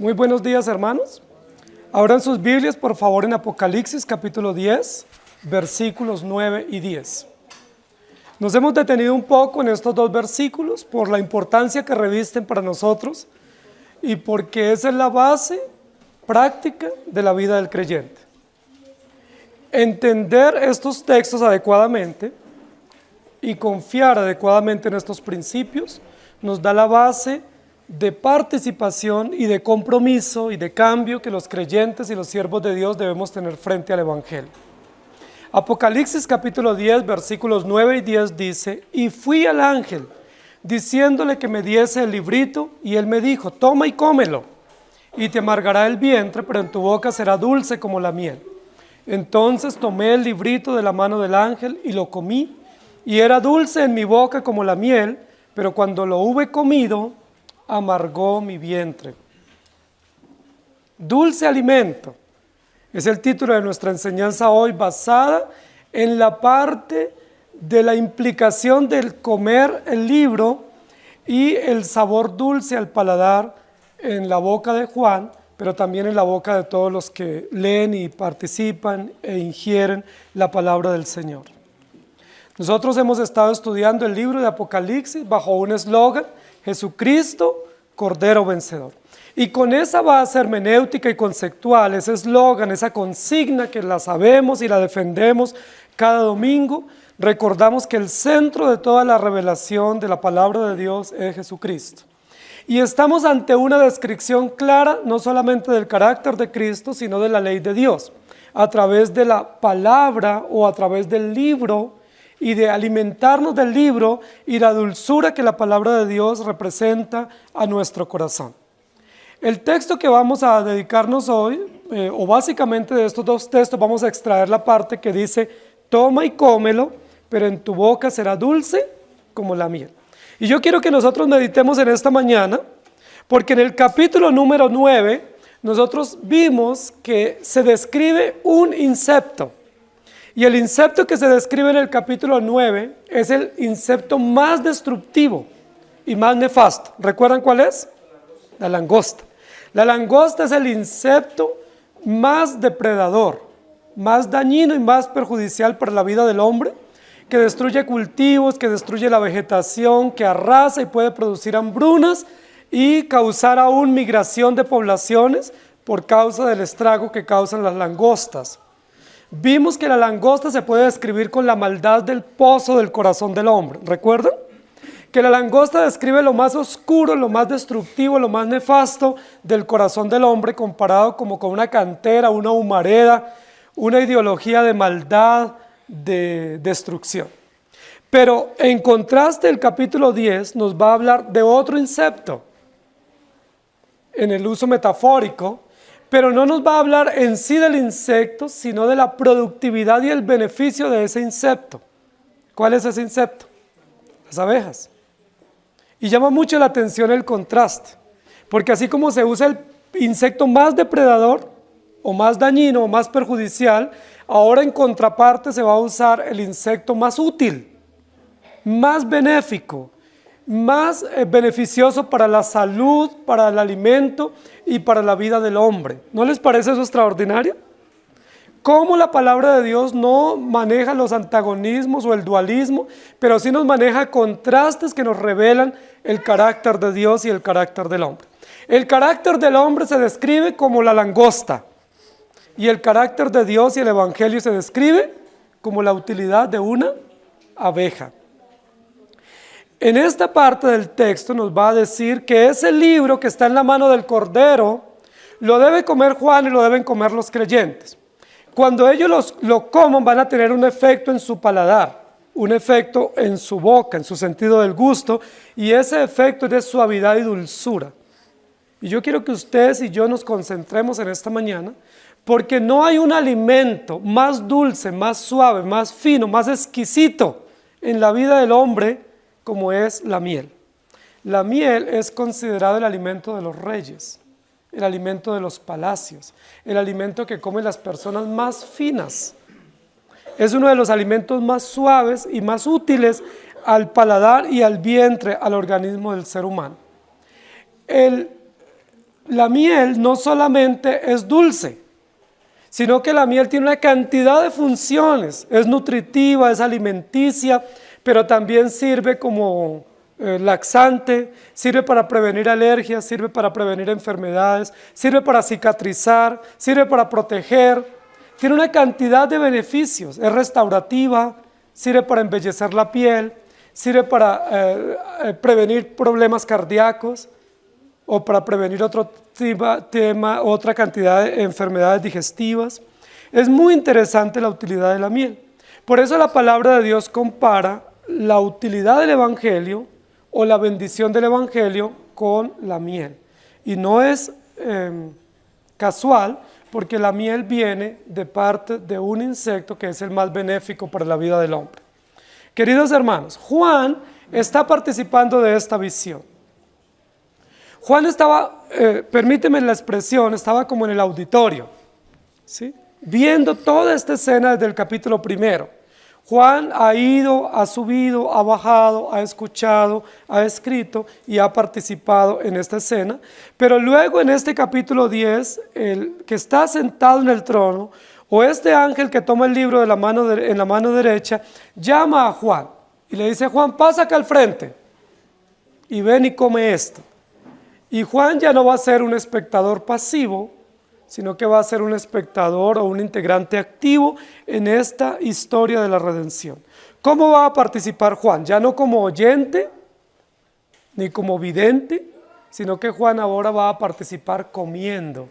Muy buenos días, hermanos. Abran sus Biblias, por favor, en Apocalipsis capítulo 10, versículos 9 y 10. Nos hemos detenido un poco en estos dos versículos por la importancia que revisten para nosotros y porque esa es la base práctica de la vida del creyente. Entender estos textos adecuadamente y confiar adecuadamente en estos principios nos da la base de participación y de compromiso y de cambio que los creyentes y los siervos de Dios debemos tener frente al Evangelio. Apocalipsis capítulo 10, versículos 9 y 10 dice: y fui al ángel, diciéndole que me diese el librito, y él me dijo: toma y cómelo, y te amargará el vientre, pero en tu boca será dulce como la miel. Entonces tomé el librito de la mano del ángel y lo comí, y era dulce en mi boca como la miel, pero cuando lo hube comido, amargó mi vientre. Dulce alimento es el título de nuestra enseñanza hoy, basada en la parte de la implicación del comer el libro y el sabor dulce al paladar en la boca de Juan, pero también en la boca de todos los que leen y participan e ingieren la palabra del Señor. Nosotros hemos estado estudiando el libro de Apocalipsis bajo un eslogan: Jesucristo, Cordero Vencedor. Y con esa base hermenéutica y conceptual, ese eslogan, esa consigna que la sabemos y la defendemos cada domingo, recordamos que el centro de toda la revelación de la palabra de Dios es Jesucristo. Y estamos ante una descripción clara, no solamente del carácter de Cristo, sino de la ley de Dios, a través de la palabra o a través del libro, y de alimentarnos del libro y la dulzura que la palabra de Dios representa a nuestro corazón. El texto que vamos a dedicarnos hoy, o básicamente de estos dos textos, vamos a extraer la parte que dice: toma y cómelo, pero en tu boca será dulce como la miel. Y yo quiero que nosotros meditemos en esta mañana, porque en el capítulo número 9, nosotros vimos que se describe un insecto. Y el insecto que se describe en el capítulo 9 es el insecto más destructivo y más nefasto. ¿Recuerdan cuál es? La langosta. La langosta es el insecto más depredador, más dañino y más perjudicial para la vida del hombre, que destruye cultivos, que destruye la vegetación, que arrasa y puede producir hambrunas y causar aún migración de poblaciones por causa del estrago que causan las langostas. Vimos que la langosta se puede describir con la maldad del pozo del corazón del hombre. ¿Recuerdan? Que la langosta describe lo más oscuro, lo más destructivo, lo más nefasto del corazón del hombre, comparado como con una cantera, una humareda, una ideología de maldad, de destrucción. Pero en contraste, el capítulo 10 nos va a hablar de otro insecto, en el uso metafórico, pero no nos va a hablar en sí del insecto, sino de la productividad y el beneficio de ese insecto. ¿Cuál es ese insecto? Las abejas. Y llama mucho la atención el contraste, porque así como se usa el insecto más depredador, o más dañino, o más perjudicial, ahora en contraparte se va a usar el insecto más útil, más benéfico, más beneficioso para la salud, para el alimento y para la vida del hombre. ¿No les parece eso extraordinario? Cómo la palabra de Dios no maneja los antagonismos o el dualismo, pero sí nos maneja contrastes que nos revelan el carácter de Dios y el carácter del hombre. El carácter del hombre se describe como la langosta, y el carácter de Dios y el Evangelio se describe como la utilidad de una abeja. En esta parte del texto nos va a decir que ese libro que está en la mano del Cordero lo debe comer Juan y lo deben comer los creyentes. Cuando ellos lo coman, van a tener un efecto en su paladar, un efecto en su boca, en su sentido del gusto, y ese efecto es de suavidad y dulzura. Y yo quiero que ustedes y yo nos concentremos en esta mañana, porque no hay un alimento más dulce, más suave, más fino, más exquisito en la vida del hombre como es la miel. La miel es considerado el alimento de los reyes, el alimento de los palacios, el alimento que comen las personas más finas. Es uno de los alimentos más suaves y más útiles al paladar y al vientre, al organismo del ser humano. El la miel no solamente es dulce, sino que la miel tiene una cantidad de funciones. Es nutritiva, es alimenticia, pero también sirve como laxante, sirve para prevenir alergias, sirve para prevenir enfermedades, sirve para cicatrizar, sirve para proteger. Tiene una cantidad de beneficios. Es restaurativa, sirve para embellecer la piel, sirve para prevenir problemas cardíacos o para prevenir otra cantidad de enfermedades digestivas. Es muy interesante la utilidad de la miel. Por eso la palabra de Dios compara la utilidad del Evangelio o la bendición del Evangelio con la miel. Y no es casual, porque la miel viene de parte de un insecto que es el más benéfico para la vida del hombre. Queridos hermanos, Juan está participando de esta visión. Juan estaba, permíteme la expresión, estaba como en el auditorio, ¿sí?, viendo toda esta escena desde el capítulo 1. Juan ha ido, ha subido, ha bajado, ha escuchado, ha escrito y ha participado en esta escena. Pero luego en este capítulo 10, el que está sentado en el trono, o este ángel que toma el libro en la mano derecha, llama a Juan y le dice: Juan, pasa acá al frente y ven y come esto. Y Juan ya no va a ser un espectador pasivo, sino que va a ser un espectador o un integrante activo en esta historia de la redención. ¿Cómo va a participar Juan? Ya no como oyente, ni como vidente, sino que Juan ahora va a participar comiendo,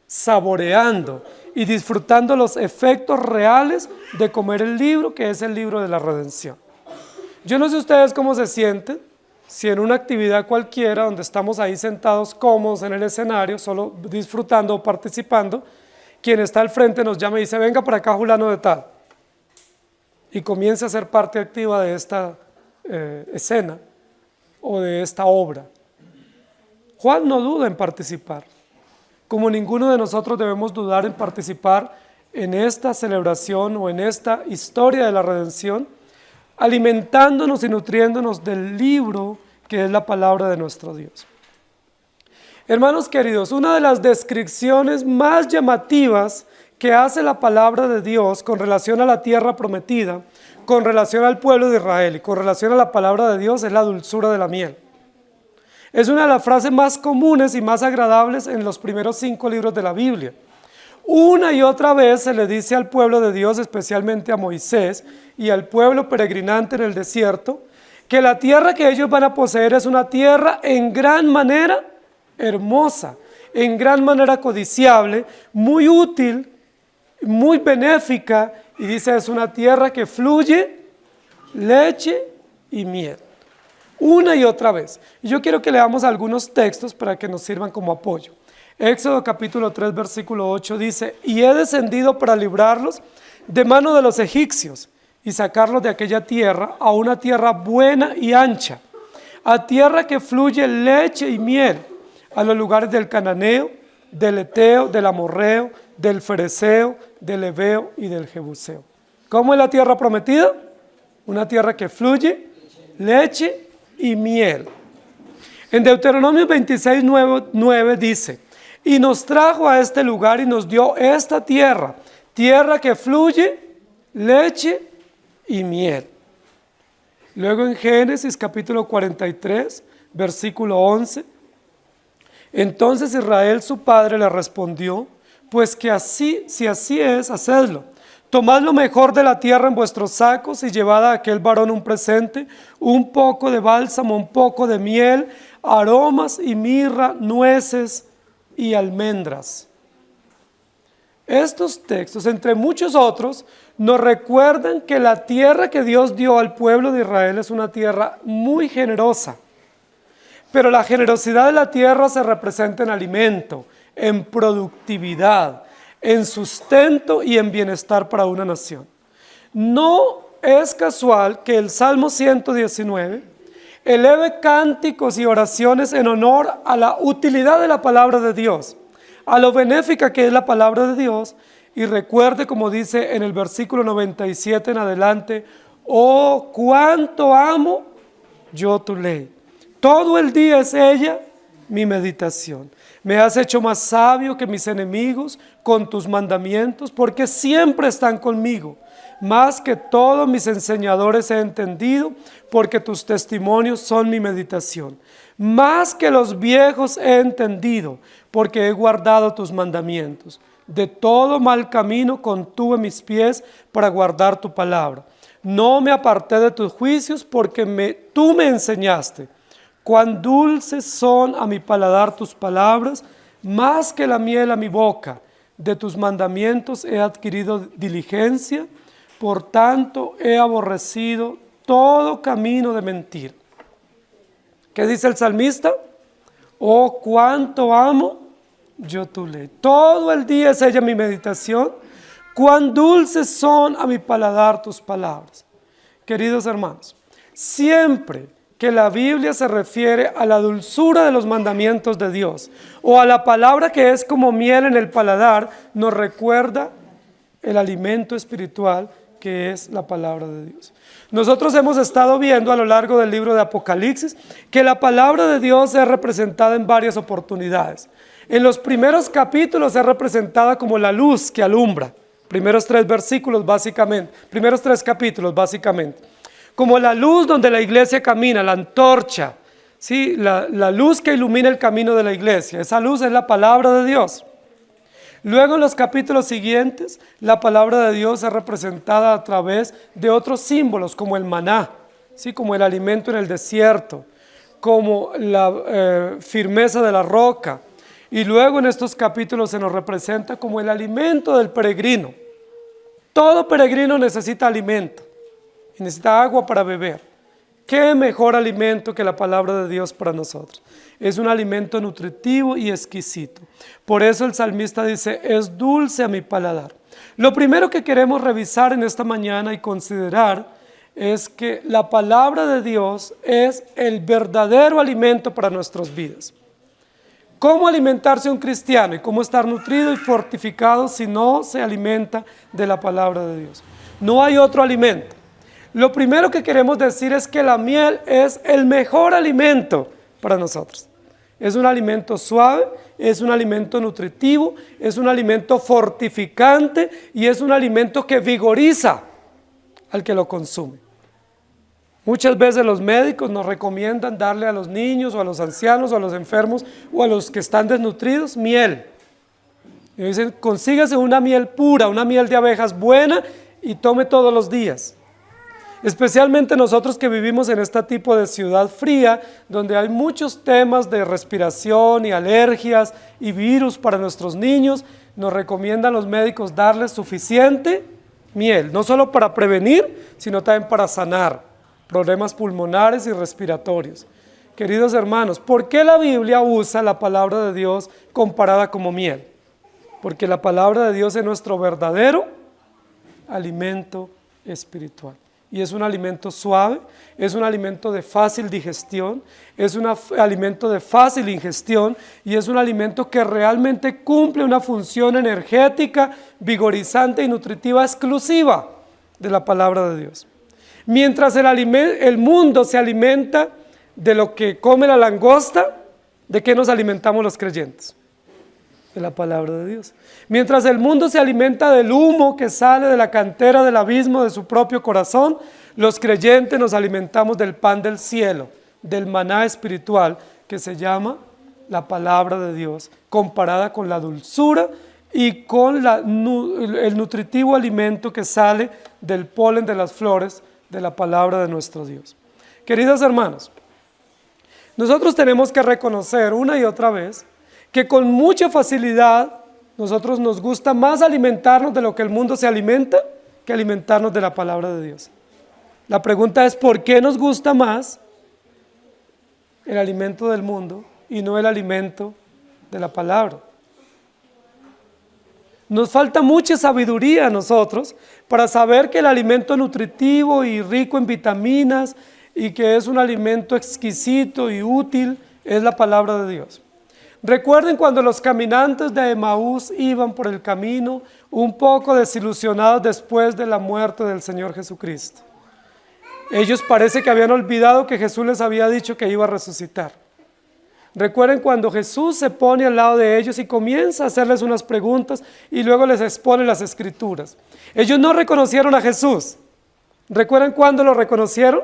saboreando y disfrutando los efectos reales de comer el libro, que es el libro de la redención. Yo no sé ustedes cómo se sienten, si en una actividad cualquiera donde estamos ahí sentados cómodos en el escenario, solo disfrutando o participando, quien está al frente nos llama y dice: venga para acá fulano de tal, y comience a ser parte activa de esta escena o de esta obra. Juan no duda en participar, como ninguno de nosotros debemos dudar en participar en esta celebración o en esta historia de la redención, alimentándonos y nutriéndonos del libro que es la palabra de nuestro Dios. Hermanos queridos, una de las descripciones más llamativas que hace la palabra de Dios con relación a la tierra prometida, con relación al pueblo de Israel y con relación a la palabra de Dios, es la dulzura de la miel. Es una de las frases más comunes y más agradables en los primeros 5 libros de la Biblia. Una y otra vez se le dice al pueblo de Dios, especialmente a Moisés y al pueblo peregrinante en el desierto, que la tierra que ellos van a poseer es una tierra en gran manera hermosa, en gran manera codiciable, muy útil, muy benéfica, y dice: es una tierra que fluye leche y miel. Una y otra vez. Y yo quiero que leamos algunos textos para que nos sirvan como apoyo. Éxodo capítulo 3, versículo 8 dice: y he descendido para librarlos de mano de los egipcios y sacarlos de aquella tierra a una tierra buena y ancha, a tierra que fluye leche y miel, a los lugares del cananeo, del eteo, del amorreo, del fereceo, del heveo y del jebuseo. ¿Cómo es la tierra prometida? Una tierra que fluye leche y miel. En Deuteronomio 26, 9 dice: y nos trajo a este lugar y nos dio esta tierra, tierra que fluye leche y miel. Luego en Génesis capítulo 43, versículo 11, entonces Israel su padre le respondió: pues que así, si así es, hacedlo. Tomad lo mejor de la tierra en vuestros sacos y llevad a aquel varón un presente, un poco de bálsamo, un poco de miel, aromas y mirra, nueces y almendras. Estos textos, entre muchos otros, nos recuerdan que la tierra que Dios dio al pueblo de Israel es una tierra muy generosa. Pero la generosidad de la tierra se representa en alimento, en productividad, en sustento y en bienestar para una nación. No es casual que el Salmo 119 eleve cánticos y oraciones en honor a la utilidad de la palabra de Dios, a lo benéfica que es la palabra de Dios, y recuerde, como dice en el versículo 97 en adelante: oh, cuánto amo yo tu ley. Todo el día es ella mi meditación. Me has hecho más sabio que mis enemigos con tus mandamientos, porque siempre están conmigo. Más que todos mis enseñadores he entendido, porque tus testimonios son mi meditación. Más que los viejos he entendido, porque he guardado tus mandamientos. De todo mal camino contuve mis pies para guardar tu palabra. No me aparté de tus juicios, porque tú me enseñaste. Cuán dulces son a mi paladar tus palabras, más que la miel a mi boca. De tus mandamientos he adquirido diligencia, por tanto he aborrecido todo camino de mentira. ¿Qué dice el salmista? Oh, cuánto amo yo tu ley. Todo el día es ella mi meditación. Cuán dulces son a mi paladar tus palabras. Queridos hermanos, siempre que la Biblia se refiere a la dulzura de los mandamientos de Dios o a la palabra que es como miel en el paladar, nos recuerda el alimento espiritual que es la palabra de Dios. Nosotros hemos estado viendo a lo largo del libro de Apocalipsis que la palabra de Dios es representada en varias oportunidades. En los primeros capítulos es representada como la luz que alumbra, primeros tres capítulos básicamente, como la luz donde la iglesia camina, la antorcha, ¿sí? La luz que ilumina el camino de la iglesia, esa luz es la palabra de Dios. Luego en los capítulos siguientes, la palabra de Dios es representada a través de otros símbolos como el maná, ¿sí? Como el alimento en el desierto, como la firmeza de la roca. Y luego en estos capítulos se nos representa como el alimento del peregrino. Todo peregrino necesita alimento y necesita agua para beber. ¿Qué mejor alimento que la palabra de Dios para nosotros? Es un alimento nutritivo y exquisito. Por eso el salmista dice, es dulce a mi paladar. Lo primero que queremos revisar en esta mañana y considerar es que la palabra de Dios es el verdadero alimento para nuestras vidas. ¿Cómo alimentarse un cristiano y cómo estar nutrido y fortificado si no se alimenta de la palabra de Dios? No hay otro alimento. Lo primero que queremos decir es que la miel es el mejor alimento para nosotros. Es un alimento suave, es un alimento nutritivo, es un alimento fortificante y es un alimento que vigoriza al que lo consume. Muchas veces los médicos nos recomiendan darle a los niños o a los ancianos o a los enfermos o a los que están desnutridos miel. Y dicen, consígase una miel pura, una miel de abejas buena y tome todos los días. Especialmente nosotros que vivimos en este tipo de ciudad fría, donde hay muchos temas de respiración y alergias y virus para nuestros niños, nos recomiendan los médicos darles suficiente miel, no solo para prevenir, sino también para sanar problemas pulmonares y respiratorios. Queridos hermanos, ¿por qué la Biblia usa la palabra de Dios comparada como miel? Porque la palabra de Dios es nuestro verdadero alimento espiritual. Y es un alimento suave, es un alimento de fácil digestión, es un alimento de fácil ingestión y es un alimento que realmente cumple una función energética, vigorizante y nutritiva exclusiva de la palabra de Dios. Mientras el mundo se alimenta de lo que come la langosta, ¿de qué nos alimentamos los creyentes? De la palabra de Dios. Mientras el mundo se alimenta del humo que sale de la cantera del abismo de su propio corazón, los creyentes nos alimentamos del pan del cielo, del maná espiritual que se llama la palabra de Dios, comparada con la dulzura y con el nutritivo alimento que sale del polen de las flores de la palabra de nuestro Dios. Queridos hermanos, nosotros tenemos que reconocer una y otra vez que con mucha facilidad nosotros nos gusta más alimentarnos de lo que el mundo se alimenta que alimentarnos de la palabra de Dios. La pregunta es, ¿por qué nos gusta más el alimento del mundo y no el alimento de la palabra? Nos falta mucha sabiduría a nosotros para saber que el alimento nutritivo y rico en vitaminas y que es un alimento exquisito y útil es la palabra de Dios. Recuerden cuando los caminantes de Emaús iban por el camino un poco desilusionados después de la muerte del Señor Jesucristo. Ellos parece que habían olvidado que Jesús les había dicho que iba a resucitar. Recuerden cuando Jesús se pone al lado de ellos y comienza a hacerles unas preguntas y luego les expone las Escrituras. Ellos no reconocieron a Jesús. ¿Recuerdan cuándo lo reconocieron?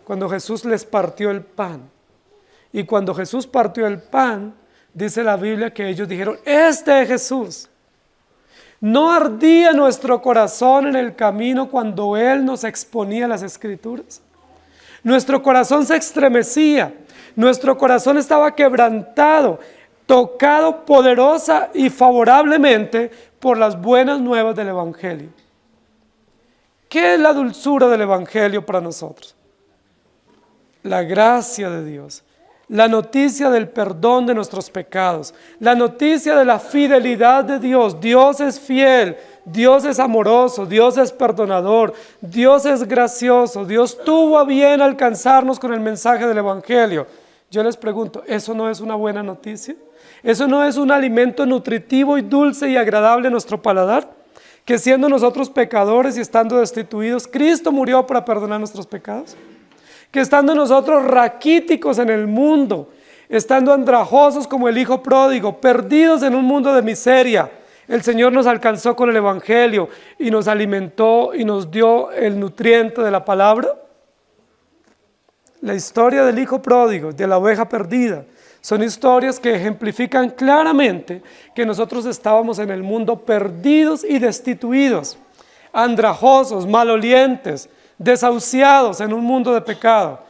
Cuando Jesús les partió el pan. Y cuando Jesús partió el pan, dice la Biblia que ellos dijeron, este es Jesús. ¿No ardía nuestro corazón en el camino cuando Él nos exponía las Escrituras? Nuestro corazón se estremecía, nuestro corazón estaba quebrantado, tocado poderosa y favorablemente por las buenas nuevas del Evangelio. ¿Qué es la dulzura del Evangelio para nosotros? La gracia de Dios, la noticia del perdón de nuestros pecados, la noticia de la fidelidad de Dios. Dios es fiel, Dios es amoroso, Dios es perdonador, Dios es gracioso, Dios tuvo a bien alcanzarnos con el mensaje del Evangelio. Yo les pregunto, ¿eso no es una buena noticia? ¿Eso no es un alimento nutritivo y dulce y agradable a nuestro paladar? Que siendo nosotros pecadores y estando destituidos, Cristo murió para perdonar nuestros pecados. Que estando nosotros raquíticos en el mundo, estando andrajosos como el hijo pródigo, perdidos en un mundo de miseria, el Señor nos alcanzó con el Evangelio y nos alimentó y nos dio el nutriente de la palabra. La historia del hijo pródigo, de la oveja perdida, son historias que ejemplifican claramente que nosotros estábamos en el mundo perdidos y destituidos, andrajosos, malolientes, desahuciados en un mundo de pecado,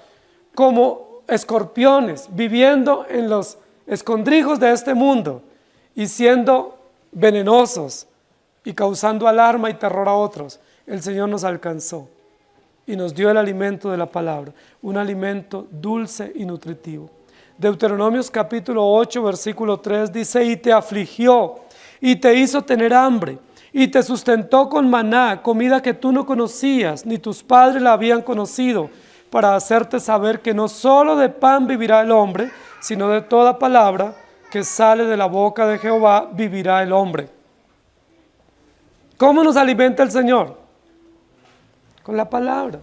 como escorpiones, viviendo en los escondrijos de este mundo y siendo venenosos y causando alarma y terror a otros. El Señor nos alcanzó y nos dio el alimento de la palabra, un alimento dulce y nutritivo. Deuteronomios capítulo 8, versículo 3 dice, y te afligió, y te hizo tener hambre, y te sustentó con maná, comida que tú no conocías, ni tus padres la habían conocido, para hacerte saber que no solo de pan vivirá el hombre, sino de toda palabra que sale de la boca de Jehová vivirá el hombre. ¿Cómo nos alimenta el Señor? Con la palabra.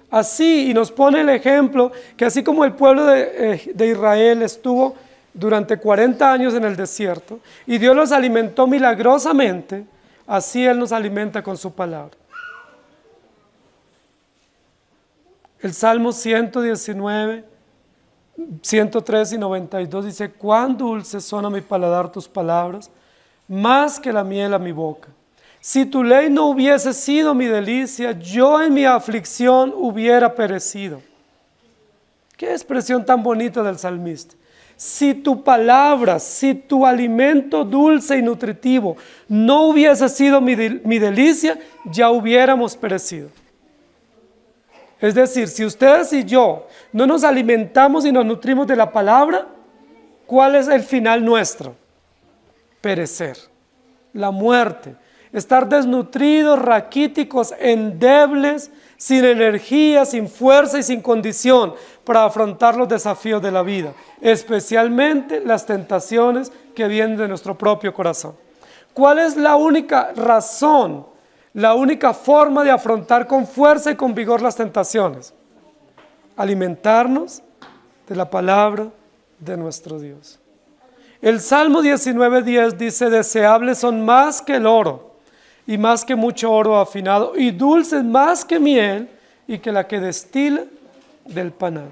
Así, y nos pone el ejemplo que así como el pueblo de Israel estuvo durante 40 años en el desierto y Dios los alimentó milagrosamente, así Él nos alimenta con su palabra. El Salmo 119, 103 y 92 dice, cuán dulces son a mi paladar tus palabras, más que la miel a mi boca. Si tu ley no hubiese sido mi delicia, yo en mi aflicción hubiera perecido. Qué expresión tan bonita del salmista. Si tu palabra, si tu alimento dulce y nutritivo no hubiese sido mi delicia, ya hubiéramos perecido. Es decir, si ustedes y yo no nos alimentamos y nos nutrimos de la palabra, ¿cuál es el final nuestro? Perecer, la muerte. Estar desnutridos, raquíticos, endebles, sin energía, sin fuerza y sin condición para afrontar los desafíos de la vida, especialmente las tentaciones que vienen de nuestro propio corazón. ¿Cuál es la única razón, la única forma de afrontar con fuerza y con vigor las tentaciones? Alimentarnos de la palabra de nuestro Dios. El Salmo 19:10 dice, deseables son más que el oro, y más que mucho oro afinado, y dulces más que miel, y que la que destila del panal.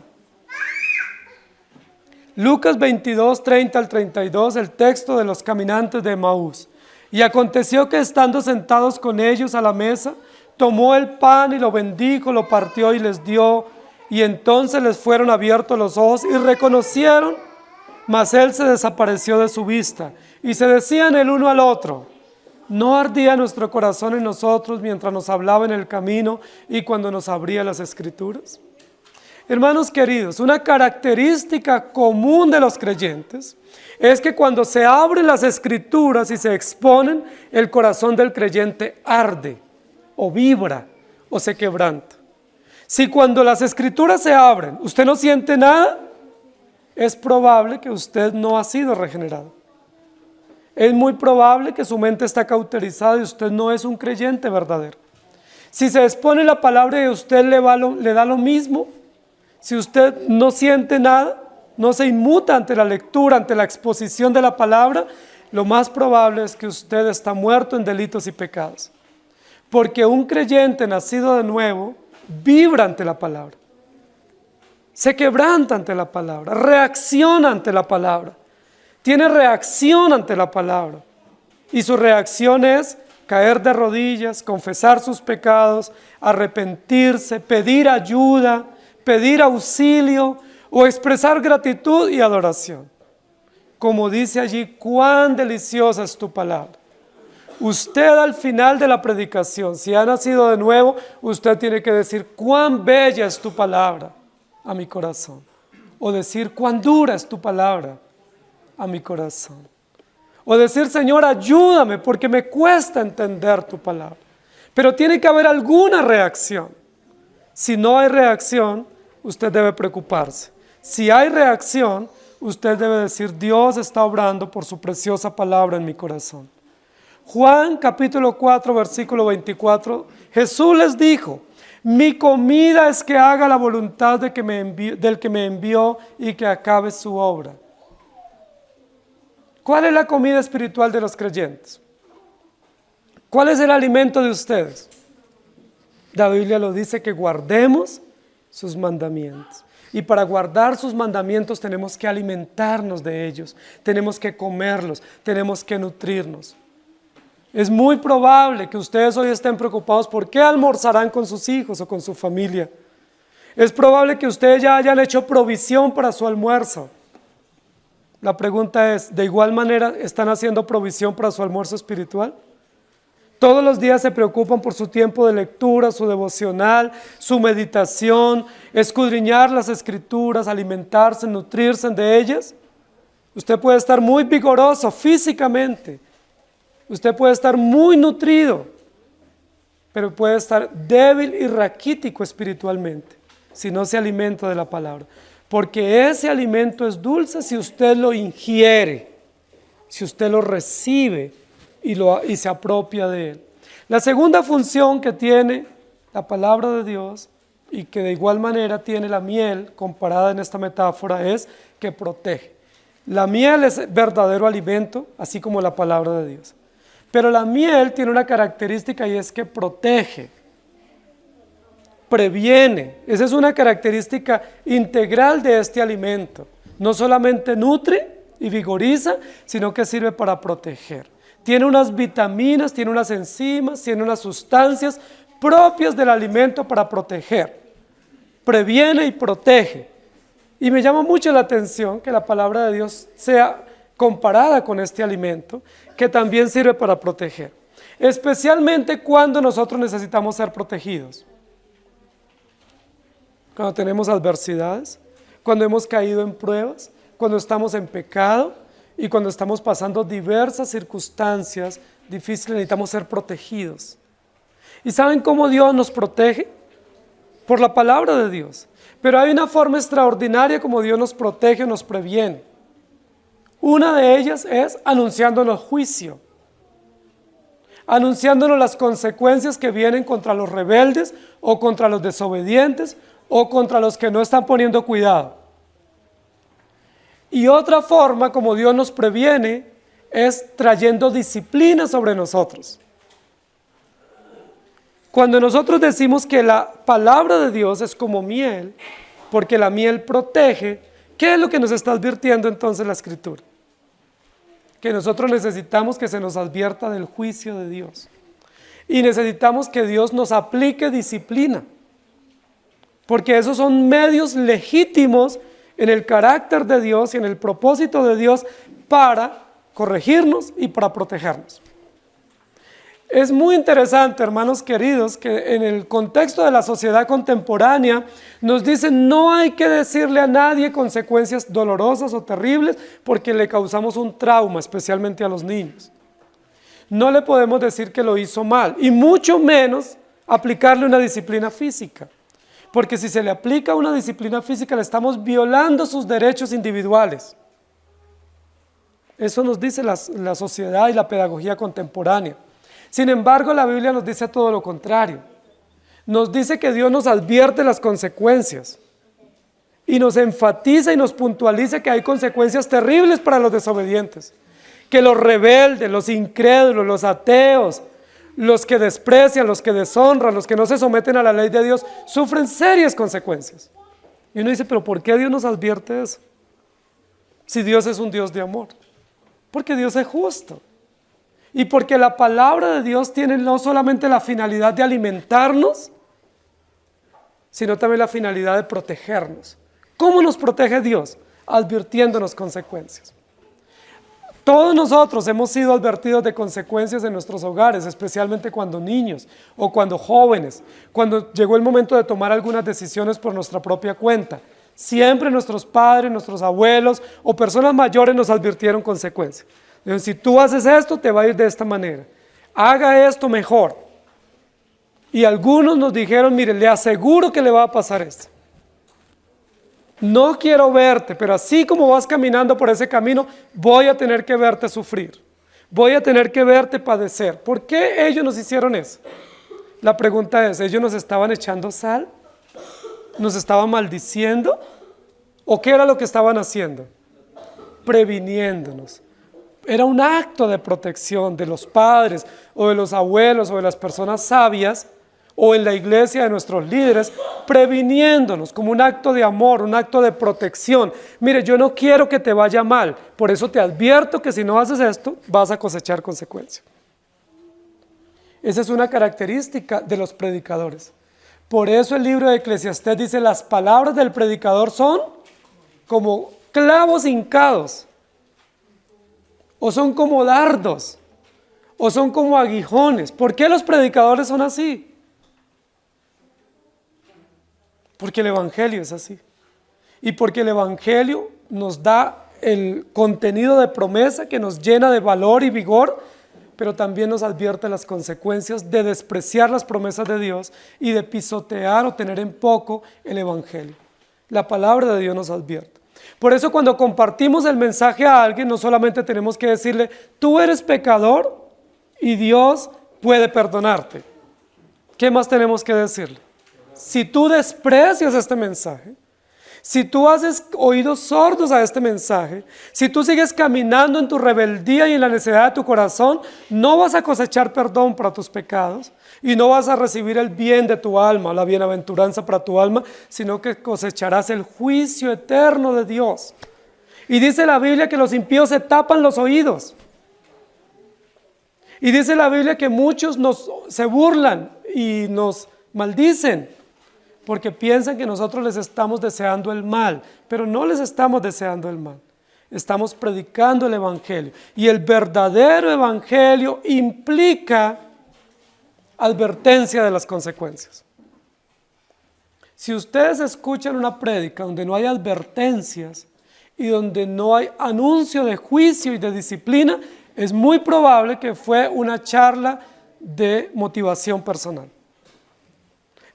Lucas 22, 30 al 32, el texto de los caminantes de Emaús. Y aconteció que estando sentados con ellos a la mesa, tomó el pan y lo bendijo, lo partió y les dio, y entonces les fueron abiertos los ojos y reconocieron, mas él se desapareció de su vista, y se decían el uno al otro, ¿no ardía nuestro corazón en nosotros mientras nos hablaba en el camino y cuando nos abría las Escrituras? Hermanos queridos, una característica común de los creyentes es que cuando se abren las Escrituras y se exponen, el corazón del creyente arde, o vibra, o se quebranta. Si cuando las Escrituras se abren, usted no siente nada, es probable que usted no ha sido regenerado. Es muy probable que su mente está cauterizada y usted no es un creyente verdadero. Si se expone la palabra y a usted le da lo mismo, si usted no siente nada, no se inmuta ante la lectura, ante la exposición de la palabra, lo más probable es que usted está muerto en delitos y pecados. Porque un creyente nacido de nuevo vibra ante la palabra, se quebranta ante la palabra, reacciona ante la palabra, tiene reacción ante la palabra. Y su reacción es caer de rodillas, confesar sus pecados, arrepentirse, pedir ayuda, pedir auxilio o expresar gratitud y adoración. Como dice allí, cuán deliciosa es tu palabra. Usted al final de la predicación, si ha nacido de nuevo, usted tiene que decir, cuán bella es tu palabra a mi corazón. O decir, cuán dura es tu palabra a mi corazón. O decir, Señor, ayúdame porque me cuesta entender tu palabra. Pero tiene que haber alguna reacción. Si no hay reacción, usted debe preocuparse. Si hay reacción, usted debe decir, Dios está obrando por su preciosa palabra en mi corazón. Juan capítulo 4, versículo 24, Jesús les dijo, mi comida es que haga la voluntad del que me envió y que acabe su obra. ¿Cuál es la comida espiritual de los creyentes? ¿Cuál es el alimento de ustedes? La Biblia lo dice que guardemos sus mandamientos. Y para guardar sus mandamientos tenemos que alimentarnos de ellos, tenemos que comerlos, tenemos que nutrirnos. Es muy probable que ustedes hoy estén preocupados por qué almorzarán con sus hijos o con su familia. Es probable que ustedes ya hayan hecho provisión para su almuerzo. La pregunta es, ¿de igual manera están haciendo provisión para su almuerzo espiritual? Todos los días se preocupan por su tiempo de lectura, su devocional, su meditación, escudriñar las escrituras, alimentarse, nutrirse de ellas. Usted puede estar muy vigoroso físicamente, usted puede estar muy nutrido, pero puede estar débil y raquítico espiritualmente, si no se alimenta de la palabra. Porque ese alimento es dulce si usted lo ingiere, si usted lo recibe y se apropia de él. La segunda función que tiene la palabra de Dios y que de igual manera tiene la miel comparada en esta metáfora es que protege. La miel es verdadero alimento, así como la palabra de Dios. Pero la miel tiene una característica y es que protege, previene. Esa es una característica integral de este alimento. No solamente nutre y vigoriza, sino que sirve para proteger. Tiene unas vitaminas, tiene unas enzimas, tiene unas sustancias propias del alimento para proteger. Previene y protege. Y me llama mucho la atención que la palabra de Dios sea comparada con este alimento, que también sirve para proteger. Especialmente cuando nosotros necesitamos ser protegidos. Cuando tenemos adversidades, cuando hemos caído en pruebas, cuando estamos en pecado y cuando estamos pasando diversas circunstancias difíciles, necesitamos ser protegidos. ¿Y saben cómo Dios nos protege? Por la palabra de Dios. Pero hay una forma extraordinaria como Dios nos protege o nos previene. Una de ellas es anunciándonos juicio, anunciándonos las consecuencias que vienen contra los rebeldes o contra los desobedientes o contra los que no están poniendo cuidado. Y otra forma como Dios nos previene es trayendo disciplina sobre nosotros. Cuando nosotros decimos que la palabra de Dios es como miel, porque la miel protege, ¿qué es lo que nos está advirtiendo entonces la Escritura? Que nosotros necesitamos que se nos advierta del juicio de Dios. Y necesitamos que Dios nos aplique disciplina. Porque esos son medios legítimos en el carácter de Dios y en el propósito de Dios para corregirnos y para protegernos. Es muy interesante, hermanos queridos, que en el contexto de la sociedad contemporánea nos dicen no hay que decirle a nadie consecuencias dolorosas o terribles porque le causamos un trauma, especialmente a los niños. No le podemos decir que lo hizo mal y mucho menos aplicarle una disciplina física. Porque si se le aplica una disciplina física le estamos violando sus derechos individuales. Eso nos dice la sociedad y la pedagogía contemporánea. Sin embargo, la Biblia nos dice todo lo contrario. Nos dice que Dios nos advierte las consecuencias y nos enfatiza y nos puntualiza que hay consecuencias terribles para los desobedientes, que los rebeldes, los incrédulos, los ateos, los que desprecian, los que deshonran, los que no se someten a la ley de Dios, sufren serias consecuencias. Y uno dice, pero ¿por qué Dios nos advierte eso? Si Dios es un Dios de amor. Porque Dios es justo. Y porque la palabra de Dios tiene no solamente la finalidad de alimentarnos, sino también la finalidad de protegernos. ¿Cómo nos protege Dios? Advirtiéndonos consecuencias. Todos nosotros hemos sido advertidos de consecuencias en nuestros hogares, especialmente cuando niños o cuando jóvenes, cuando llegó el momento de tomar algunas decisiones por nuestra propia cuenta. Siempre nuestros padres, nuestros abuelos o personas mayores nos advirtieron consecuencias. Dijeron, si tú haces esto, te va a ir de esta manera. Haga esto mejor. Y algunos nos dijeron, mire, le aseguro que le va a pasar esto. No quiero verte, pero así como vas caminando por ese camino, voy a tener que verte sufrir. Voy a tener que verte padecer. ¿Por qué ellos nos hicieron eso? La pregunta es, ¿ellos nos estaban echando sal? ¿Nos estaban maldiciendo? ¿O qué era lo que estaban haciendo? Previniéndonos. Era un acto de protección de los padres o de los abuelos o de las personas sabias o en la iglesia de nuestros líderes, previniéndonos como un acto de amor, un acto de protección. Mire, yo no quiero que te vaya mal, por eso te advierto que si no haces esto, vas a cosechar consecuencias. Esa es una característica de los predicadores. Por eso el libro de Eclesiastés dice, las palabras del predicador son como clavos hincados, o son como dardos, o son como aguijones. ¿Por qué los predicadores son así? Porque el Evangelio es así. Y porque el Evangelio nos da el contenido de promesa que nos llena de valor y vigor, pero también nos advierte las consecuencias de despreciar las promesas de Dios y de pisotear o tener en poco el Evangelio. La palabra de Dios nos advierte. Por eso cuando compartimos el mensaje a alguien, no solamente tenemos que decirle, tú eres pecador y Dios puede perdonarte. ¿Qué más tenemos que decirle? Si tú desprecias este mensaje, si tú haces oídos sordos a este mensaje, si tú sigues caminando en tu rebeldía y en la necedad de tu corazón, no vas a cosechar perdón para tus pecados y no vas a recibir el bien de tu alma, la bienaventuranza para tu alma, sino que cosecharás el juicio eterno de Dios. Y dice la Biblia que los impíos se tapan los oídos. Y dice la Biblia que muchos se burlan y nos maldicen, porque piensan que nosotros les estamos deseando el mal, pero no les estamos deseando el mal. Estamos predicando el Evangelio. Y el verdadero Evangelio implica advertencia de las consecuencias. Si ustedes escuchan una prédica donde no hay advertencias y donde no hay anuncio de juicio y de disciplina, es muy probable que fue una charla de motivación personal.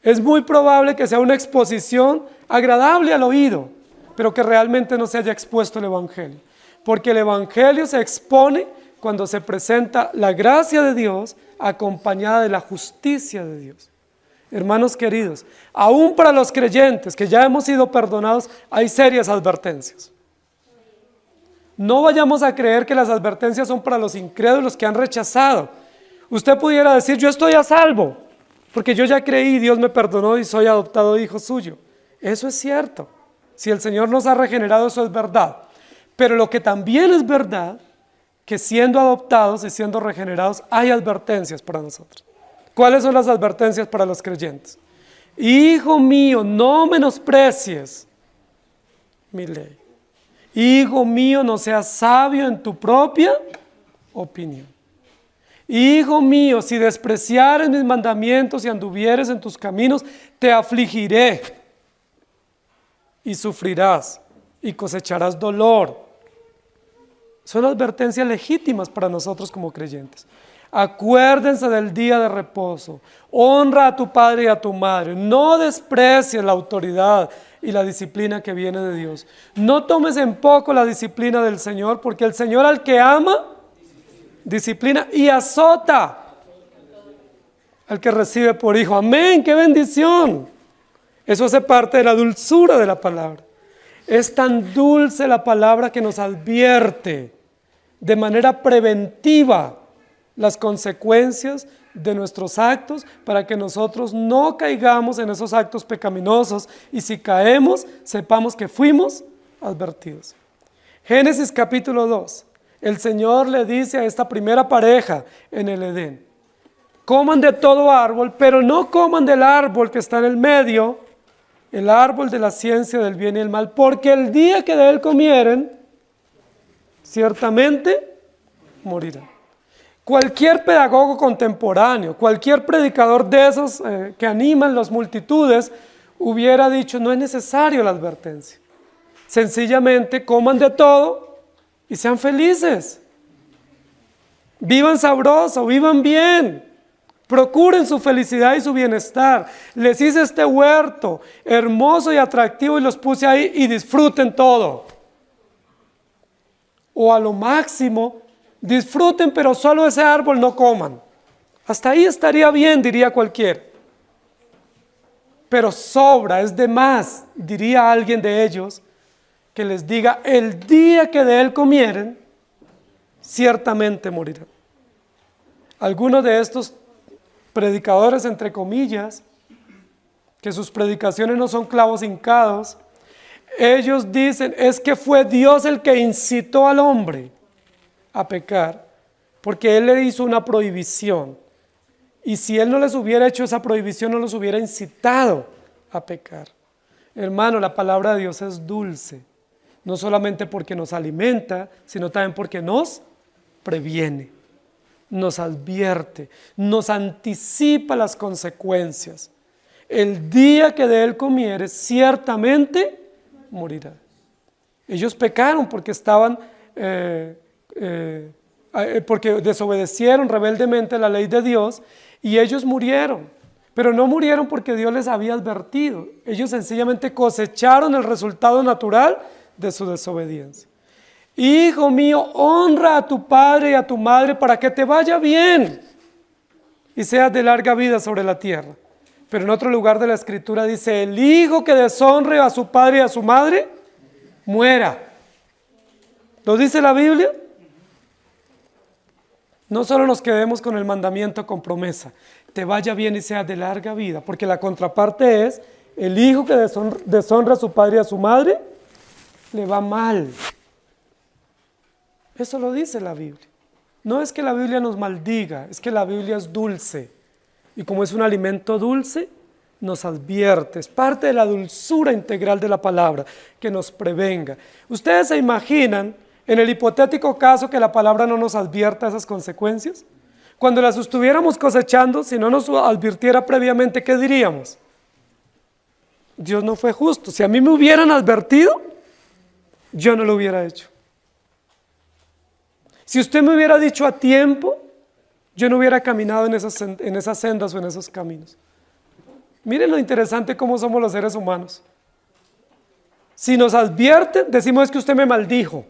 Es muy probable que sea una exposición agradable al oído, pero que realmente no se haya expuesto el Evangelio. Porque el Evangelio se expone cuando se presenta la gracia de Dios acompañada de la justicia de Dios. Hermanos queridos, aún para los creyentes que ya hemos sido perdonados, hay serias advertencias. No vayamos a creer que las advertencias son para los incrédulos que han rechazado. Usted pudiera decir, yo estoy a salvo, porque yo ya creí, Dios me perdonó y soy adoptado hijo suyo. Eso es cierto. Si el Señor nos ha regenerado, eso es verdad. Pero lo que también es verdad, que siendo adoptados y siendo regenerados, hay advertencias para nosotros. ¿Cuáles son las advertencias para los creyentes? Hijo mío, no menosprecies mi ley. Hijo mío, no seas sabio en tu propia opinión. Hijo mío, si despreciares mis mandamientos y anduvieres en tus caminos, te afligiré y sufrirás y cosecharás dolor. Son advertencias legítimas para nosotros como creyentes. Acuérdense del día de reposo, honra a tu padre y a tu madre, no desprecies la autoridad y la disciplina que viene de Dios. No tomes en poco la disciplina del Señor, porque el Señor al que ama, disciplina y azota al que recibe por hijo. Amén, qué bendición. Eso hace parte de la dulzura de la palabra. Es tan dulce la palabra que nos advierte de manera preventiva las consecuencias de nuestros actos para que nosotros no caigamos en esos actos pecaminosos y si caemos, sepamos que fuimos advertidos. Génesis capítulo 2, el Señor le dice a esta primera pareja en el Edén: coman de todo árbol, pero no coman del árbol que está en el medio, el árbol de la ciencia del bien y el mal, porque el día que de él comieren, ciertamente morirán. Cualquier pedagogo contemporáneo, cualquier predicador de esos que animan las multitudes, hubiera dicho: no es necesario la advertencia. Sencillamente coman de todo y sean felices. Vivan sabroso, vivan bien. Procuren su felicidad y su bienestar. Les hice este huerto hermoso y atractivo y los puse ahí y disfruten todo. O a lo máximo, disfruten, pero solo ese árbol no coman. Hasta ahí estaría bien, diría cualquiera. Pero sobra, es de más, diría alguien de ellos, que les diga: el día que de él comieren, ciertamente morirán. Algunos de estos predicadores, entre comillas, que sus predicaciones no son clavos hincados, ellos dicen: es que fue Dios el que incitó al hombre a pecar, porque Él le hizo una prohibición, y si Él no les hubiera hecho esa prohibición, no los hubiera incitado a pecar. Hermano, la palabra de Dios es dulce, no solamente porque nos alimenta, sino también porque nos previene, nos advierte, nos anticipa las consecuencias. El día que de él comieres, ciertamente morirá. Ellos pecaron porque porque desobedecieron rebeldemente la ley de Dios y ellos murieron, pero no murieron porque Dios les había advertido. Ellos sencillamente cosecharon el resultado natural de su desobediencia. Hijo mío, honra a tu padre y a tu madre para que te vaya bien y seas de larga vida sobre la tierra. Pero en otro lugar de la escritura dice: el hijo que deshonre a su padre y a su madre, muera. ¿Lo dice la Biblia? No solo nos quedemos con el mandamiento con promesa: te vaya bien y seas de larga vida, porque la contraparte es: el hijo que deshonra a su padre y a su madre, le va mal. Eso lo dice la Biblia. No es que la Biblia nos maldiga, es que la Biblia es dulce. Y como es un alimento dulce, nos advierte. Es parte de la dulzura integral de la palabra, que nos prevenga. ¿Ustedes se imaginan, en el hipotético caso, que la palabra no nos advierta esas consecuencias? Cuando las estuviéramos cosechando, si no nos advirtiera previamente, ¿qué diríamos? Dios no fue justo. Si a mí me hubieran advertido, yo no lo hubiera hecho. Si usted me hubiera dicho a tiempo, yo no hubiera caminado en esas sendas o en esos caminos. Miren lo interesante cómo somos los seres humanos. Si nos advierten, decimos: es que usted me maldijo.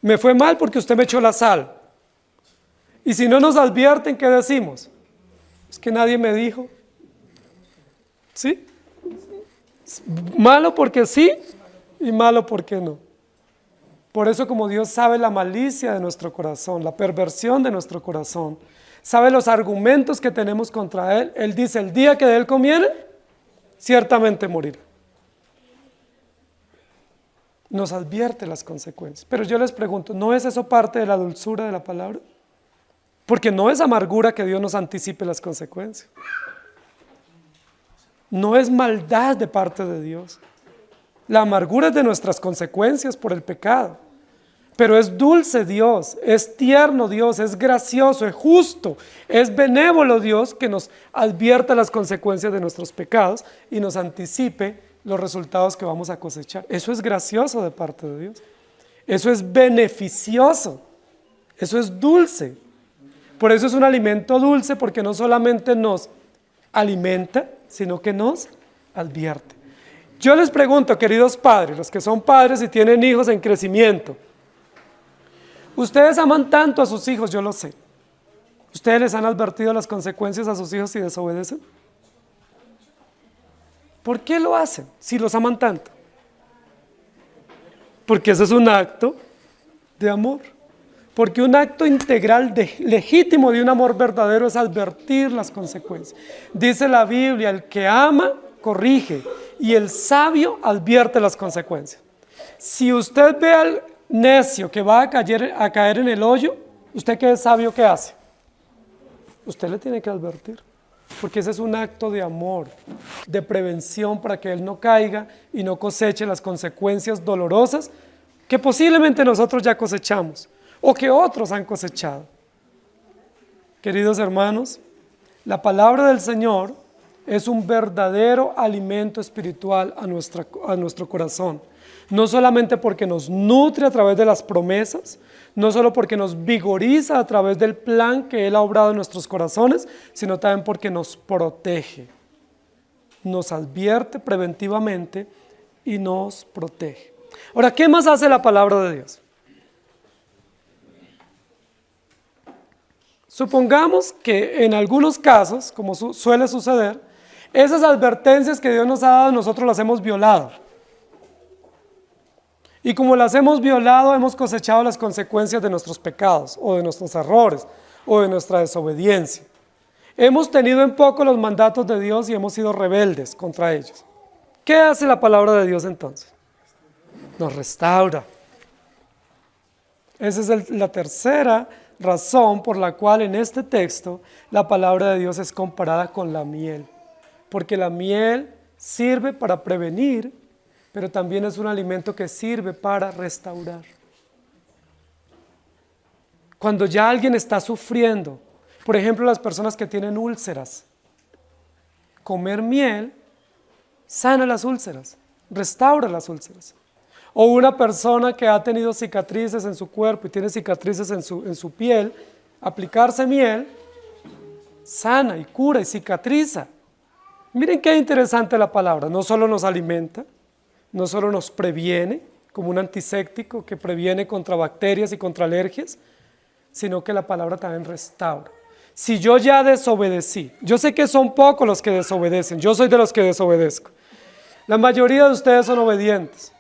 Me fue mal porque usted me echó la sal. Y si no nos advierten, ¿qué decimos? Es que nadie me dijo. ¿Sí? Malo porque sí y malo porque no. Por eso, como Dios sabe la malicia de nuestro corazón, la perversión de nuestro corazón, sabe los argumentos que tenemos contra Él, Él dice: el día que de Él comiere, ciertamente morirá. Nos advierte las consecuencias. Pero yo les pregunto, ¿no es eso parte de la dulzura de la palabra? Porque no es amargura que Dios nos anticipe las consecuencias. No es maldad de parte de Dios. La amargura es de nuestras consecuencias por el pecado. Pero es dulce Dios, es tierno Dios, es gracioso, es justo, es benévolo Dios, que nos advierta las consecuencias de nuestros pecados y nos anticipe los resultados que vamos a cosechar. Eso es gracioso de parte de Dios. Eso es beneficioso. Eso es dulce. Por eso es un alimento dulce, porque no solamente nos alimenta, sino que nos advierte. Yo les pregunto, queridos padres, los que son padres y tienen hijos en crecimiento, ustedes aman tanto a sus hijos, yo lo sé. ¿Ustedes les han advertido las consecuencias a sus hijos si desobedecen? ¿Por qué lo hacen si los aman tanto? Porque ese es un acto de amor. Porque un acto integral legítimo de un amor verdadero es advertir las consecuencias. Dice la Biblia, el que ama, corrige, y el sabio advierte las consecuencias. Si usted ve al necio que va a caer en el hoyo, ¿usted qué es sabio qué hace? Usted le tiene que advertir, porque ese es un acto de amor, de prevención para que él no caiga y no coseche las consecuencias dolorosas que posiblemente nosotros ya cosechamos o que otros han cosechado. Queridos hermanos, la palabra del Señor es un verdadero alimento espiritual a nuestro corazón. No solamente porque nos nutre a través de las promesas, no solo porque nos vigoriza a través del plan que Él ha obrado en nuestros corazones, sino también porque nos protege, nos advierte preventivamente y nos protege. Ahora, ¿qué más hace la palabra de Dios? Supongamos que en algunos casos, como suele suceder, esas advertencias que Dios nos ha dado, nosotros las hemos violado. Y como las hemos violado, hemos cosechado las consecuencias de nuestros pecados, o de nuestros errores, o de nuestra desobediencia. Hemos tenido en poco los mandatos de Dios y hemos sido rebeldes contra ellos. ¿Qué hace la palabra de Dios entonces? Nos restaura. Esa es la tercera razón por la cual en este texto la palabra de Dios es comparada con la miel. Porque la miel sirve para prevenir, pero también es un alimento que sirve para restaurar. Cuando ya alguien está sufriendo, por ejemplo las personas que tienen úlceras, comer miel sana las úlceras, restaura las úlceras. O una persona que ha tenido cicatrices en su cuerpo y tiene cicatrices en su piel, aplicarse miel sana y cura y cicatriza. Miren qué interesante la palabra, no solo nos alimenta, no solo nos previene, como un antiséptico que previene contra bacterias y contra alergias, sino que la palabra también restaura. Si yo ya desobedecí, yo sé que son pocos los que desobedecen, yo soy de los que desobedezco. La mayoría de ustedes son obedientes.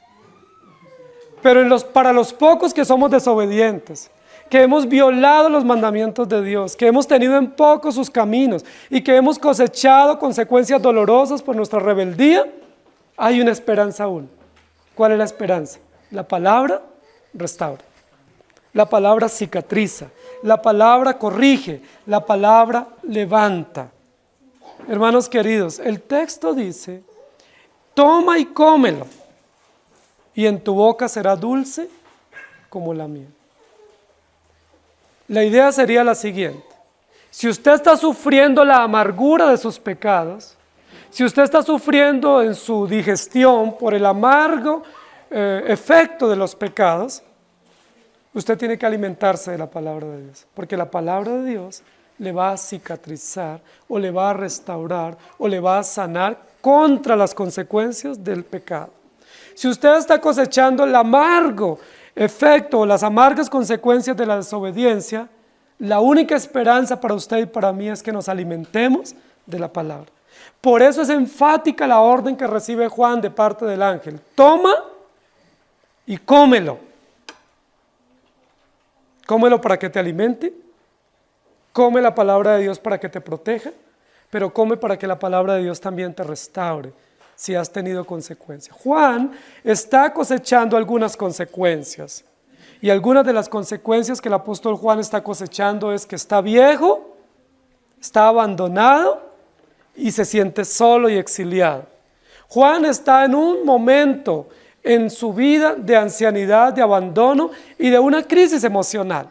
Pero para los pocos que somos desobedientes, que hemos violado los mandamientos de Dios, que hemos tenido en poco sus caminos y que hemos cosechado consecuencias dolorosas por nuestra rebeldía, hay una esperanza aún. ¿Cuál es la esperanza? La palabra restaura, la palabra cicatriza, la palabra corrige, la palabra levanta. Hermanos queridos, el texto dice, toma y cómelo, y en tu boca será dulce como la miel. La idea sería la siguiente: si usted está sufriendo la amargura de sus pecados, si usted está sufriendo en su digestión por el amargo efecto de los pecados, usted tiene que alimentarse de la palabra de Dios, porque la palabra de Dios le va a cicatrizar, o le va a restaurar, o le va a sanar contra las consecuencias del pecado. Si usted está cosechando el amargo efecto o las amargas consecuencias de la desobediencia, la única esperanza para usted y para mí es que nos alimentemos de la palabra. Por eso es enfática la orden que recibe Juan de parte del ángel: toma y cómelo. Cómelo para que te alimente, come la palabra de Dios para que te proteja, pero come para que la palabra de Dios también te restaure si has tenido consecuencias. Juan está cosechando algunas consecuencias, y algunas de las consecuencias que el apóstol Juan está cosechando es que está viejo, está abandonado y se siente solo y exiliado. Juan está en un momento en su vida de ancianidad, de abandono y de una crisis emocional.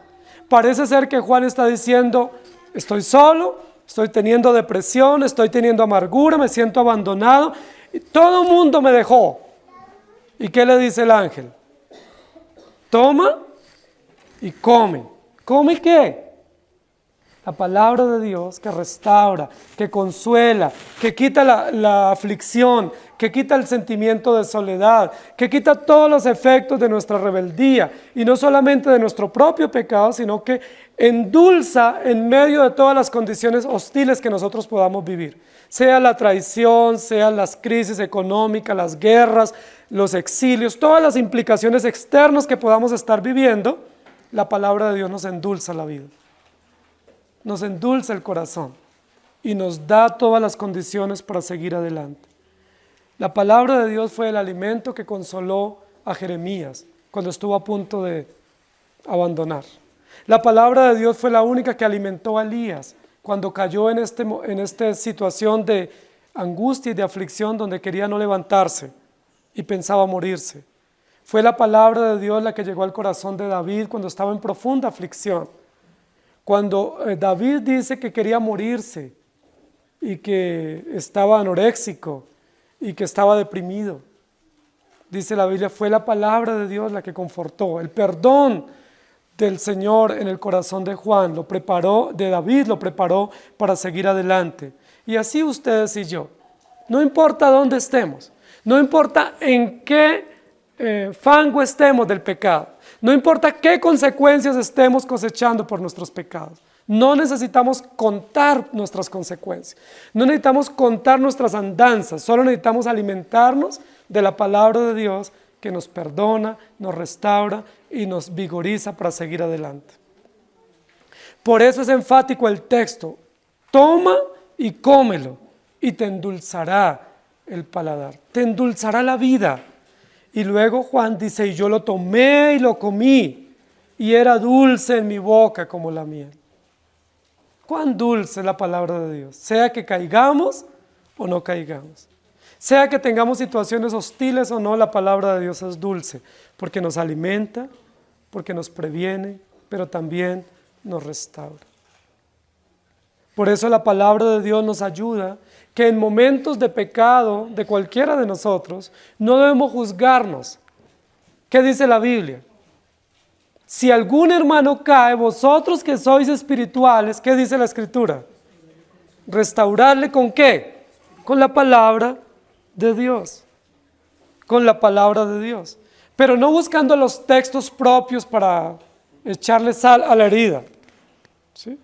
Parece ser que Juan está diciendo: estoy solo, estoy teniendo depresión, estoy teniendo amargura, me siento abandonado, y todo el mundo me dejó. ¿Y qué le dice el ángel? Toma y come. ¿Come qué? La palabra de Dios que restaura, que consuela, que quita la aflicción, que quita el sentimiento de soledad, que quita todos los efectos de nuestra rebeldía, y no solamente de nuestro propio pecado, sino que endulza en medio de todas las condiciones hostiles que nosotros podamos vivir. sea la traición, sean las crisis económicas, las guerras, los exilios, todas las implicaciones externas que podamos estar viviendo, la palabra de Dios nos endulza la vida, nos endulza el corazón y nos da todas las condiciones para seguir adelante. La palabra de Dios fue el alimento que consoló a Jeremías cuando estuvo a punto de abandonar. La palabra de Dios fue la única que alimentó a Elías cuando cayó en esta situación de angustia y de aflicción donde quería no levantarse y pensaba morirse. Fue la palabra de Dios la que llegó al corazón de David cuando estaba en profunda aflicción. Cuando David dice que quería morirse y que estaba anoréxico y que estaba deprimido, dice la Biblia, fue la palabra de Dios la que confortó. El perdón del Señor en el corazón de Juan de David lo preparó para seguir adelante. Y así ustedes y yo, no importa dónde estemos, no importa en qué fango estemos del pecado, no importa qué consecuencias estemos cosechando por nuestros pecados, no necesitamos contar nuestras consecuencias, no necesitamos contar nuestras andanzas, solo necesitamos alimentarnos de la palabra de Dios que nos perdona, nos restaura y nos vigoriza para seguir adelante. Por eso es enfático el texto: toma y cómelo y te endulzará el paladar, te endulzará la vida. Y luego Juan dice, y yo lo tomé y lo comí y era dulce en mi boca como la miel. Cuán dulce es la palabra de Dios, sea que caigamos o no caigamos. Sea que tengamos situaciones hostiles o no, la palabra de Dios es dulce, porque nos alimenta, porque nos previene, pero también nos restaura. Por eso la palabra de Dios nos ayuda, que en momentos de pecado de cualquiera de nosotros, no debemos juzgarnos. ¿Qué dice la Biblia? Si algún hermano cae, vosotros que sois espirituales, ¿qué dice la Escritura? ¿Restaurarle con qué? Con la palabra de Dios, con la palabra de Dios, pero no buscando los textos propios para echarle sal a la herida, ¿sí?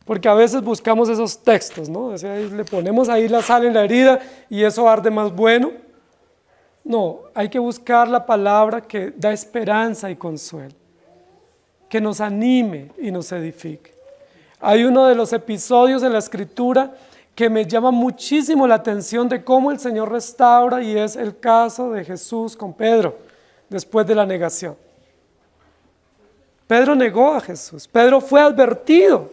Porque a veces buscamos esos textos, ¿no? O sea, le ponemos ahí la sal en la herida y eso arde más bueno. No, hay que buscar la palabra que da esperanza y consuelo, que nos anime y nos edifique. Hay uno de los episodios en la Escritura que me llama muchísimo la atención de cómo el Señor restaura, y es el caso de Jesús con Pedro, después de la negación. Pedro negó a Jesús, Pedro fue advertido,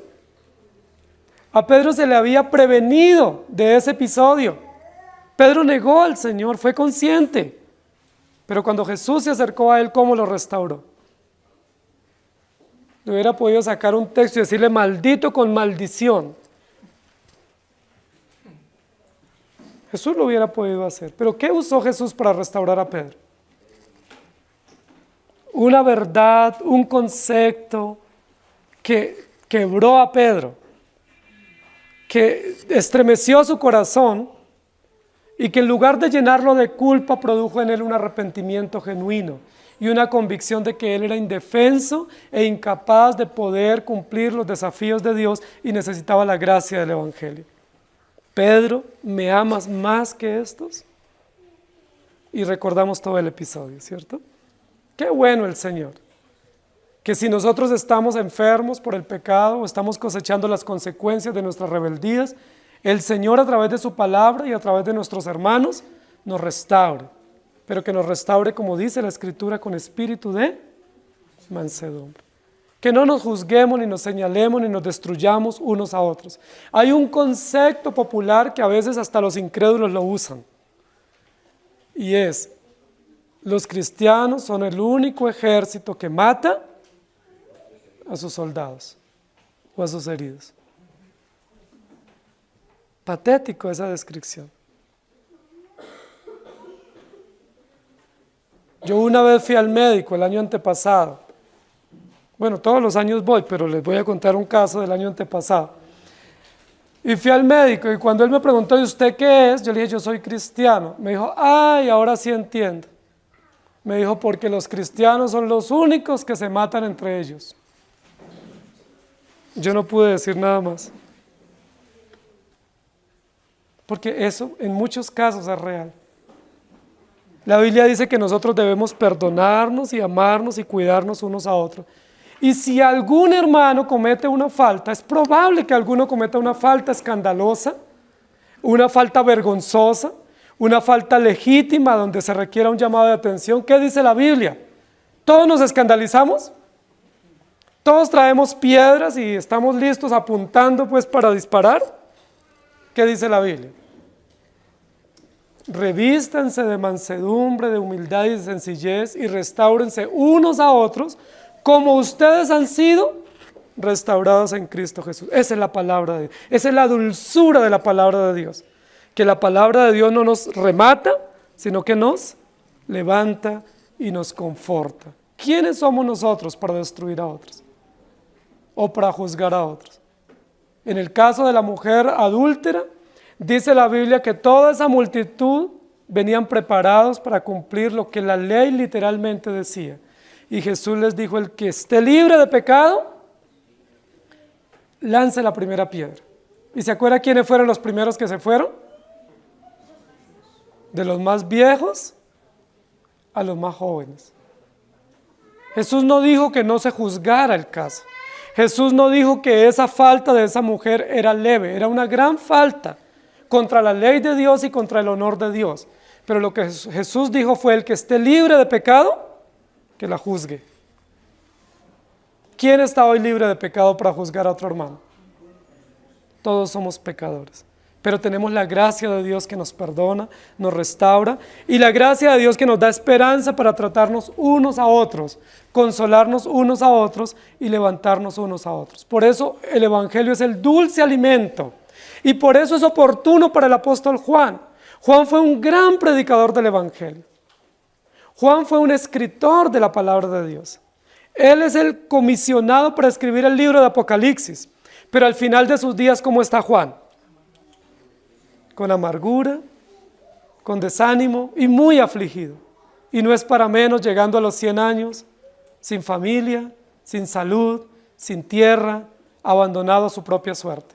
a Pedro se le había prevenido de ese episodio. Pedro negó al Señor, fue consciente, pero cuando Jesús se acercó a él, ¿cómo lo restauró? Le hubiera podido sacar un texto y decirle maldito con maldición. Jesús lo hubiera podido hacer, pero ¿qué usó Jesús para restaurar a Pedro? Una verdad, un concepto que quebró a Pedro, que estremeció su corazón y que en lugar de llenarlo de culpa produjo en él un arrepentimiento genuino y una convicción de que él era indefenso e incapaz de poder cumplir los desafíos de Dios y necesitaba la gracia del Evangelio. Pedro, ¿me amas más que estos? Y recordamos todo el episodio, ¿cierto? Qué bueno el Señor, que si nosotros estamos enfermos por el pecado o estamos cosechando las consecuencias de nuestras rebeldías, el Señor a través de su palabra y a través de nuestros hermanos nos restaure, pero que nos restaure, como dice la Escritura, con espíritu de mansedumbre. Que no nos juzguemos, ni nos señalemos, ni nos destruyamos unos a otros. Hay un concepto popular que a veces hasta los incrédulos lo usan, y es: los cristianos son el único ejército que mata a sus soldados o a sus heridos. Patético esa descripción. Yo una vez fui al médico el año antepasado. Bueno, todos los años voy, pero les voy a contar un caso del año antepasado. Y fui al médico y cuando él me preguntó, ¿y usted qué es? Yo le dije, yo soy cristiano. Me dijo, ay, ahora sí entiendo. Me dijo, porque los cristianos son los únicos que se matan entre ellos. Yo no pude decir nada más. porque eso en muchos casos es real. La Biblia dice que nosotros debemos perdonarnos y amarnos y cuidarnos unos a otros. Y si algún hermano comete una falta, es probable que alguno cometa una falta escandalosa, una falta vergonzosa, una falta legítima donde se requiera un llamado de atención. ¿Qué dice la Biblia? ¿Todos nos escandalizamos? ¿Todos traemos piedras y estamos listos apuntando pues para disparar? ¿Qué dice la Biblia? Revístanse de mansedumbre, de humildad y de sencillez y restáurense unos a otros como ustedes han sido restaurados en Cristo Jesús. Esa es la palabra de Dios. Esa es la dulzura de la palabra de Dios. Que la palabra de Dios no nos remata, sino que nos levanta y nos conforta. ¿Quiénes somos nosotros para destruir a otros? O para juzgar a otros. En el caso de la mujer adúltera, dice la Biblia que toda esa multitud venían preparados para cumplir lo que la ley literalmente decía. Y Jesús les dijo, el que esté libre de pecado, lance la primera piedra. ¿Y se acuerda quiénes fueron los primeros que se fueron? De los más viejos a los más jóvenes. Jesús no dijo que no se juzgara el caso. Jesús no dijo que esa falta de esa mujer era leve, era una gran falta contra la ley de Dios y contra el honor de Dios. Pero lo que Jesús dijo fue, el que esté libre de pecado, que la juzgue. ¿Quién está hoy libre de pecado para juzgar a otro hermano? Todos somos pecadores. Pero tenemos la gracia de Dios que nos perdona, nos restaura, y la gracia de Dios que nos da esperanza para tratarnos unos a otros, consolarnos unos a otros y levantarnos unos a otros. Por eso el Evangelio es el dulce alimento, y por eso es oportuno para el apóstol Juan. Juan fue un gran predicador del Evangelio. Juan fue un escritor de la palabra de Dios. Él es el comisionado para escribir el libro de Apocalipsis, pero al final de sus días, ¿cómo está Juan? Con amargura, con desánimo y muy afligido. Y no es para menos, llegando a los 100 años, sin familia, sin salud, sin tierra, abandonado a su propia suerte.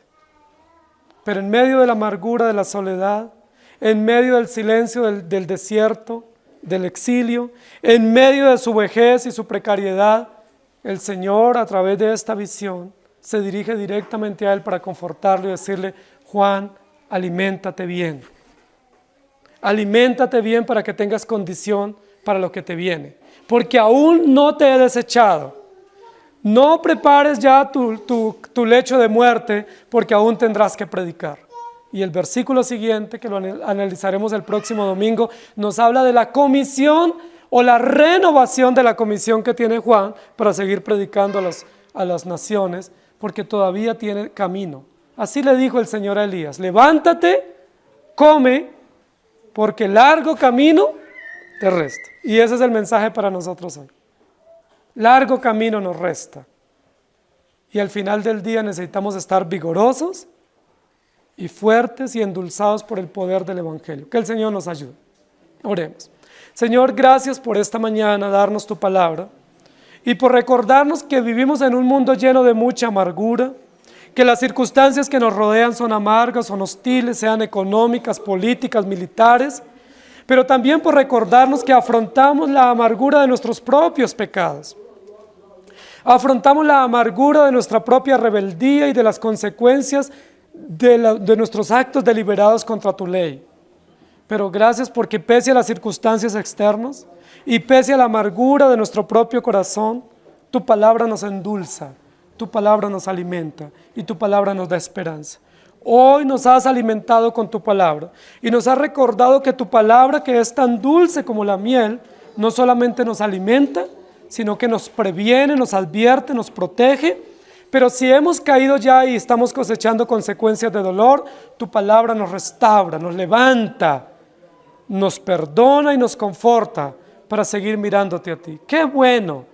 Pero en medio de la amargura de la soledad, en medio del silencio del desierto, del exilio, en medio de su vejez y su precariedad, el Señor, a través de esta visión, se dirige directamente a él para confortarlo y decirle, Juan, aliméntate bien. Aliméntate bien para que tengas condición para lo que te viene. Porque aún no te he desechado. No prepares ya tu lecho de muerte, porque aún tendrás que predicar. Y el versículo siguiente, que lo analizaremos el próximo domingo, nos habla de la comisión o la renovación de la comisión que tiene Juan para seguir predicando a las naciones, porque todavía tiene camino. Así le dijo el Señor a Elías, levántate, come, porque largo camino te resta. Y ese es el mensaje para nosotros hoy. Largo camino nos resta. Y al final del día necesitamos estar vigorosos y fuertes y endulzados por el poder del Evangelio. Que el Señor nos ayude. Oremos. Señor, gracias por esta mañana darnos tu palabra y por recordarnos que vivimos en un mundo lleno de mucha amargura, que las circunstancias que nos rodean son amargas, son hostiles, sean económicas, políticas, militares, pero también por recordarnos que afrontamos la amargura de nuestros propios pecados. Afrontamos la amargura de nuestra propia rebeldía y de las consecuencias de nuestros actos deliberados contra tu ley. Pero gracias porque pese a las circunstancias externas y pese a la amargura de nuestro propio corazón, tu palabra nos endulza, tu palabra nos alimenta y tu palabra nos da esperanza. Hoy nos has alimentado con tu palabra y nos has recordado que tu palabra, que es tan dulce como la miel, no solamente nos alimenta, sino que nos previene, nos advierte, nos protege. Pero si hemos caído ya y estamos cosechando consecuencias de dolor, tu palabra nos restaura, nos levanta, nos perdona y nos conforta para seguir mirándote a ti. ¡Qué bueno!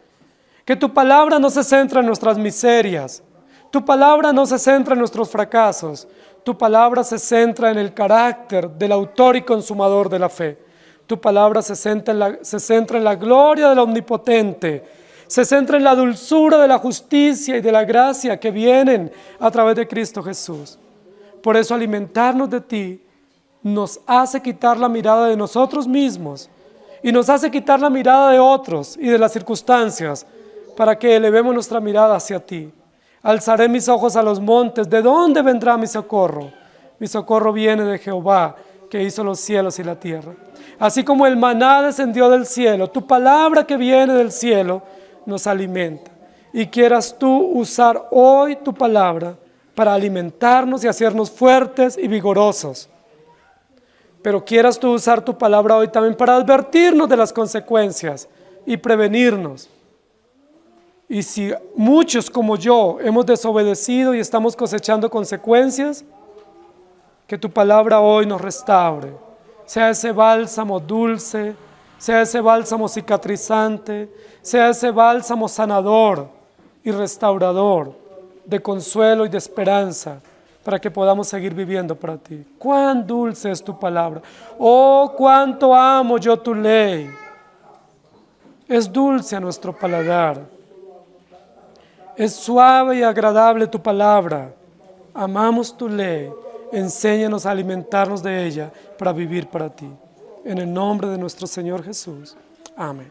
Que tu palabra no se centra en nuestras miserias, tu palabra no se centra en nuestros fracasos, tu palabra se centra en el carácter del autor y consumador de la fe. Tu palabra se centra en la gloria del Omnipotente, se centra en la dulzura de la justicia y de la gracia que vienen a través de Cristo Jesús. Por eso alimentarnos de ti nos hace quitar la mirada de nosotros mismos y nos hace quitar la mirada de otros y de las circunstancias para que elevemos nuestra mirada hacia ti. Alzaré mis ojos a los montes. ¿De dónde vendrá mi socorro? Mi socorro viene de Jehová, que hizo los cielos y la tierra. Así como el maná descendió del cielo, tu palabra que viene del cielo nos alimenta. Y quieras tú usar hoy tu palabra para alimentarnos y hacernos fuertes y vigorosos. Pero quieras tú usar tu palabra hoy también para advertirnos de las consecuencias y prevenirnos. Y si muchos como yo hemos desobedecido y estamos cosechando consecuencias, que tu palabra hoy nos restaure. Sea ese bálsamo dulce, sea ese bálsamo cicatrizante, sea ese bálsamo sanador y restaurador de consuelo y de esperanza para que podamos seguir viviendo para ti. Cuán dulce es tu palabra. Oh, cuánto amo yo tu ley. Es dulce a nuestro paladar. Es suave y agradable tu palabra. Amamos tu ley. Enséñanos a alimentarnos de ella para vivir para ti. En el nombre de nuestro Señor Jesús. Amén.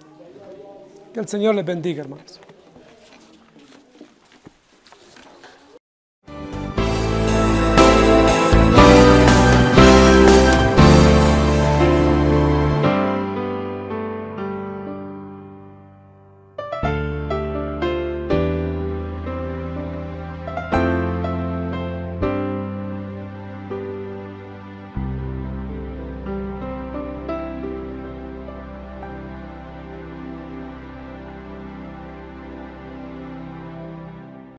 Que el Señor les bendiga, hermanos.